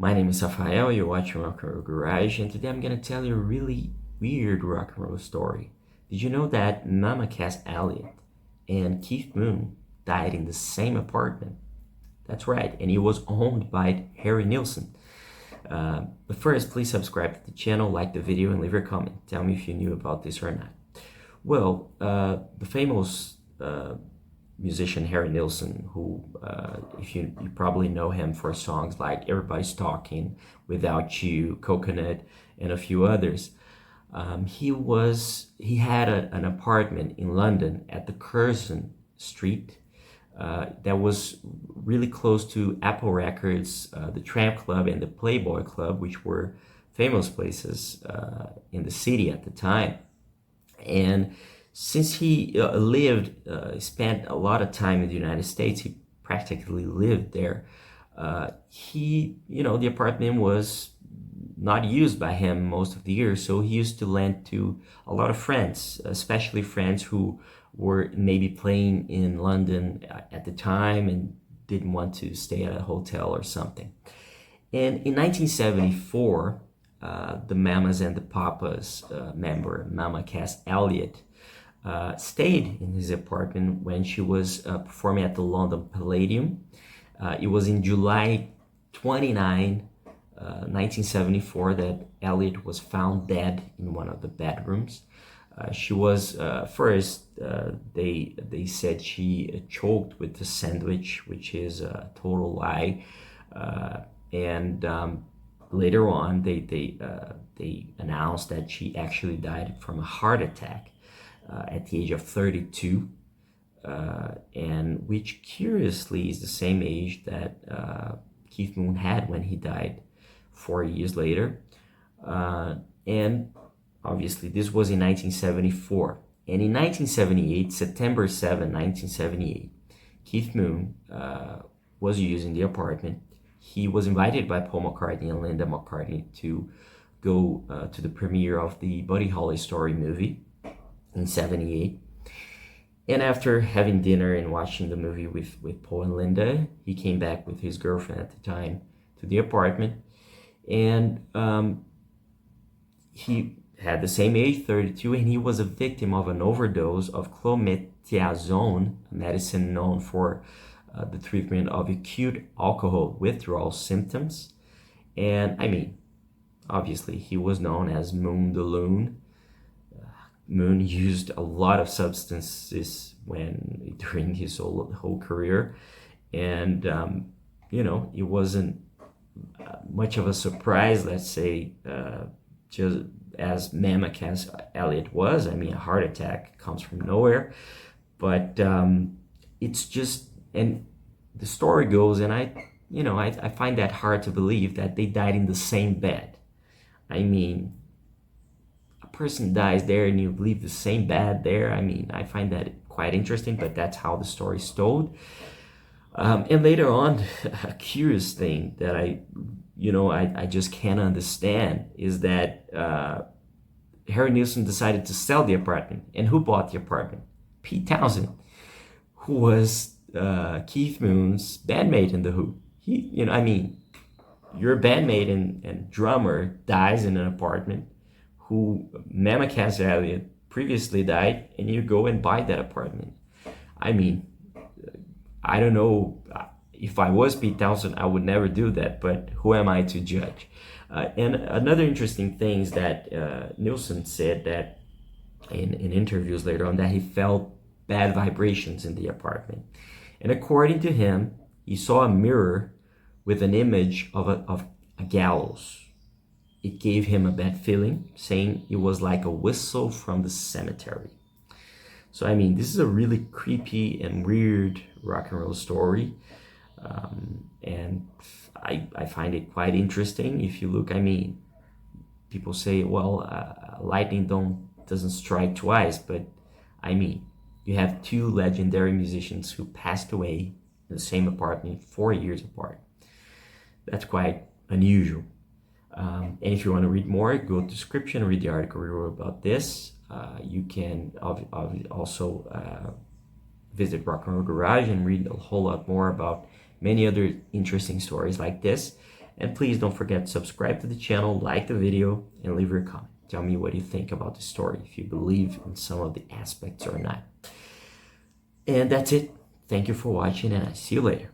My name is Rafael, you're watching Rock and Roll Garage, and today I'm going to tell you a really weird rock and roll story. Did you know that Mama Cass Elliot and Keith Moon died in the same apartment? That's right, and it was owned by Harry Nilson. But first, please subscribe to the channel, like the video, and leave your comment. Tell me if you knew about this or not. Well, the famous musician Harry Nilson, who, if you probably know him for songs like Everybody's Talking, Without You, Coconut, and a few others. He had an apartment in London at the Curzon Street that was really close to Apple Records, the Tramp Club, and the Playboy Club, which were famous places in the city at the time. And since he spent a lot of time in the United States, he practically lived there. The apartment was not used by him most of the year, so he used to lend to a lot of friends, especially friends who were maybe playing in London at the time and didn't want to stay at a hotel or something. And in 1974, the Mamas and the Papas member, Mama Cass Elliot, stayed in his apartment when she was performing at the London Palladium. It was in July 29, 1974, that Elliot was found dead in one of the bedrooms. She was they said she choked with the sandwich, which is a total lie. And later on, they announced that she actually died from a heart attack at the age of 32, and which curiously is the same age that Keith Moon had when he died 4 years later. And obviously this was in 1974. And in 1978, September 7, 1978, Keith Moon was using the apartment. He was invited by Paul McCartney and Linda McCartney to go to the premiere of the Buddy Holly story movie in 78. And after having dinner and watching the movie with Paul and Linda, he came back with his girlfriend at the time to the apartment. And he had the same age, 32, and he was a victim of an overdose of clomethazone, a medicine known for the treatment of acute alcohol withdrawal symptoms. And I mean, obviously he was known as Moon the Loon. Moon used a lot of substances during his whole career, and it wasn't much of a surprise, let's say, just as Mama Cass Elliot was. I mean, a heart attack comes from nowhere, but it's just, and the story goes, and I find that hard to believe that they died in the same bed. I mean, person dies there and you leave the same bed there. I mean, I find that quite interesting, but that's how the story's told. And later on, a curious thing that I just can't understand is that Harry Nilson decided to sell the apartment. And who bought the apartment? Pete Townshend, who was Keith Moon's bandmate in The Who. Your bandmate and drummer dies in an apartment, who Mama Cass Elliot previously died, and you go and buy that apartment. I mean, I don't know, if I was Pete Townshend, I would never do that, but who am I to judge? And another interesting thing is that Nilsson said that in interviews later on, that he felt bad vibrations in the apartment. And according to him, he saw a mirror with an image of a gallows. It gave him a bad feeling, saying it was like a whistle from the cemetery. So, I mean, this is a really creepy and weird rock and roll story. And I find it quite interesting. If you look, I mean, people say, well, lightning doesn't strike twice. But, I mean, you have two legendary musicians who passed away in the same apartment 4 years apart. That's quite unusual. And if you want to read more, go to the description, read the article we wrote about this. You can also visit Rock and Roll Garage and read a whole lot more about many other interesting stories like this. And please don't forget to subscribe to the channel, like the video, and leave your comment. Tell me what you think about the story, if you believe in some of the aspects or not. And that's it. Thank you for watching, and I see you later.